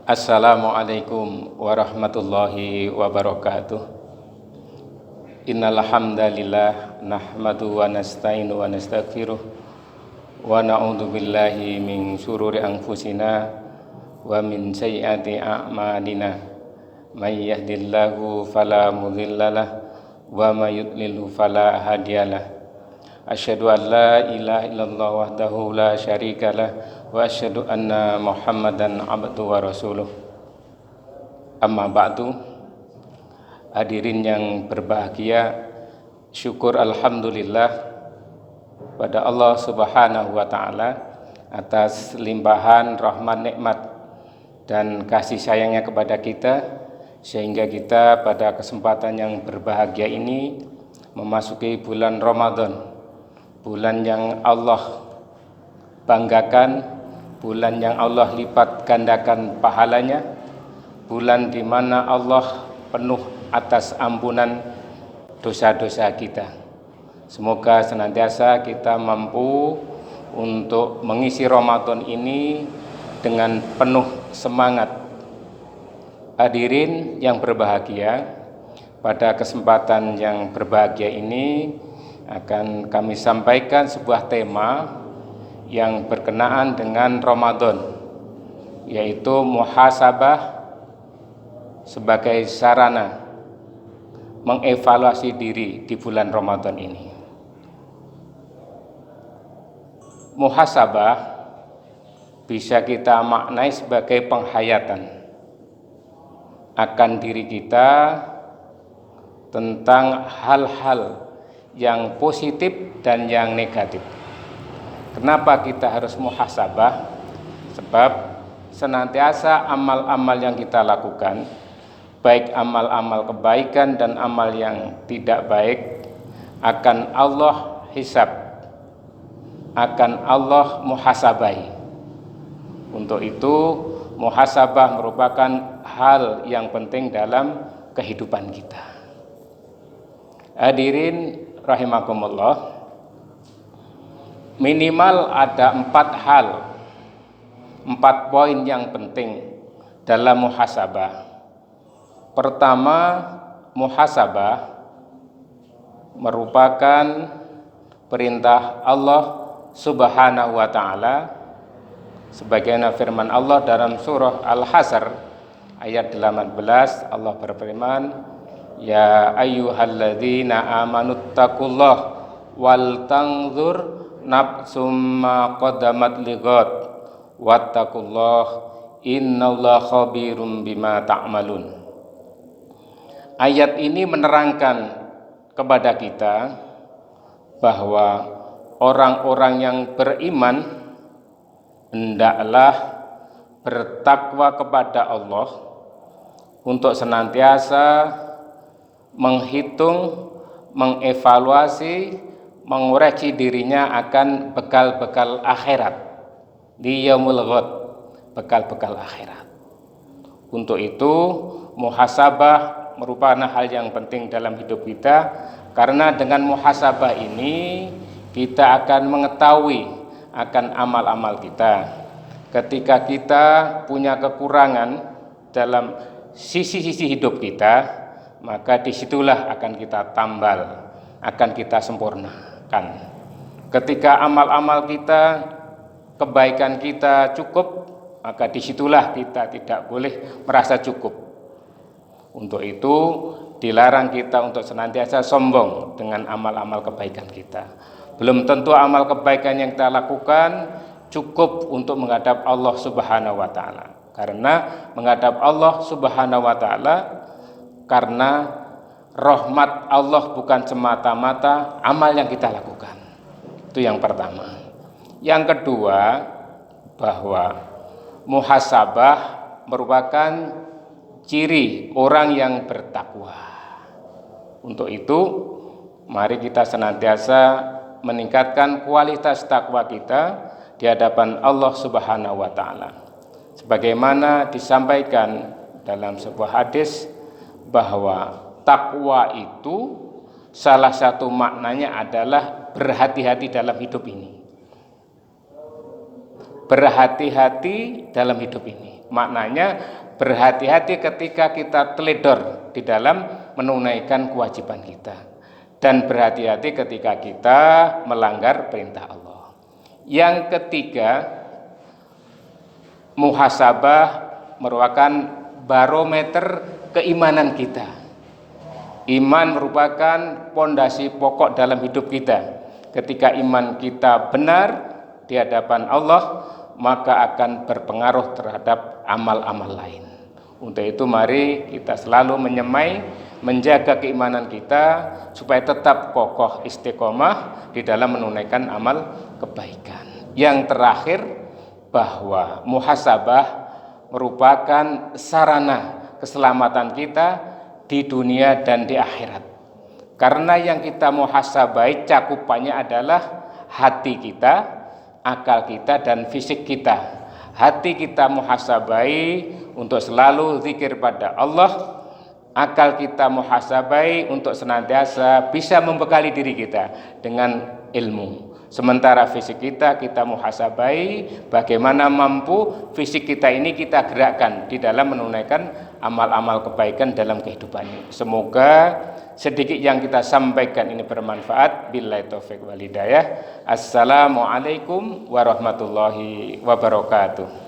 Assalamualaikum warahmatullahi wabarakatuh. Innal hamdalillah nahmadu wa nasta'inu wa nastaghfiruh wa na'udzu billahi min syururi anfusina wa min sayyiati a'malina. May yahdihillahu fala mudhillalah wa may yudlilhu fala hadiyalah. Asyhadu an la ilaha illallah wahdahu la syarikalah wa asyhadu anna Muhammadan abduhu wa rasuluh. Amma ba'du. Hadirin yang berbahagia, syukur alhamdulillah pada Allah Subhanahu wa taala atas limpahan rahmat, nikmat dan kasih sayangnya kepada kita, sehingga kita pada kesempatan yang berbahagia ini memasuki bulan Ramadan, bulan yang Allah banggakan, bulan yang Allah lipat gandakan pahalanya, bulan di mana Allah penuh atas ampunan dosa-dosa kita. Semoga senantiasa kita mampu untuk mengisi Ramadan ini dengan penuh semangat. Hadirin yang berbahagia, pada kesempatan yang berbahagia ini akan kami sampaikan sebuah tema yang berkenaan dengan Ramadan, yaitu muhasabah sebagai sarana mengevaluasi diri di bulan Ramadan ini. Muhasabah bisa kita maknai sebagai penghayatan akan diri kita tentang hal-hal yang positif dan yang negatif. Kenapa kita harus muhasabah? Sebab senantiasa amal-amal yang kita lakukan, baik amal-amal kebaikan dan amal yang tidak baik, akan Allah hisab, akan Allah muhasabahi. Untuk itu muhasabah merupakan hal yang penting dalam kehidupan kita. Hadirin rahimakumullah, minimal ada 4 poin yang penting dalam muhasabah. Pertama, muhasabah merupakan perintah Allah Subhanahu wa taala, sebagaimana firman Allah dalam surah Al-Hasr ayat 18. Allah berfirman, ya ayyuhalladzina amanuttaqullah wal tanzur nafsum ma qaddamat lighad wattaqullah innallaha khabirum bima ta'malun. Ayat ini menerangkan kepada kita bahwa orang-orang yang beriman hendaklah bertakwa kepada Allah untuk senantiasa menghitung, mengevaluasi, mengoreksi dirinya akan bekal-bekal akhirat di yaumul ghad, bekal-bekal akhirat. Untuk itu muhasabah merupakan hal yang penting dalam hidup kita, karena dengan muhasabah ini kita akan mengetahui akan amal-amal kita. Ketika kita punya kekurangan dalam sisi-sisi hidup kita, maka disitulah akan kita tambal, akan kita sempurnakan. Ketika amal-amal kita, kebaikan kita cukup, maka disitulah kita tidak boleh merasa cukup. Untuk itu dilarang kita untuk senantiasa sombong dengan amal-amal kebaikan kita. Belum tentu amal kebaikan yang kita lakukan cukup untuk menghadap Allah Subhanahu wa taala. Karena menghadap Allah Subhanahu wa taala, karena rahmat Allah bukan semata-mata amal yang kita lakukan. Itu yang pertama. Yang kedua, bahwa muhasabah merupakan ciri orang yang bertakwa. Untuk itu mari kita senantiasa meningkatkan kualitas takwa kita di hadapan Allah Subhanahu wa taala. Sebagaimana disampaikan dalam sebuah hadis bahwa takwa itu salah satu maknanya adalah berhati-hati dalam hidup ini. Berhati-hati dalam hidup ini. Maknanya berhati-hati ketika kita teledor di dalam menunaikan kewajiban kita, dan berhati-hati ketika kita melanggar perintah Allah. Yang ketiga, muhasabah merupakan barometer keimanan kita. Iman merupakan pondasi pokok dalam hidup kita. Ketika iman kita benar di hadapan Allah, maka akan berpengaruh terhadap amal-amal lain. Untuk itu mari kita selalu menyemai, menjaga keimanan kita supaya tetap kokoh istiqomah di dalam menunaikan amal kebaikan. Yang terakhir, bahwa muhasabah merupakan sarana keselamatan kita di dunia dan di akhirat. Karena yang kita muhasabai cakupannya adalah hati kita, akal kita, dan fisik kita. Hati kita muhasabai untuk selalu zikir pada Allah, akal kita muhasabai untuk senantiasa bisa membekali diri kita dengan ilmu. Sementara fisik kita muhasabai bagaimana mampu fisik kita ini kita gerakkan di dalam menunaikan amal-amal kebaikan dalam kehidupan. Semoga sedikit yang kita sampaikan ini bermanfaat. Billahi taufiq wal hidayah. Assalamualaikum warahmatullahi wabarakatuh.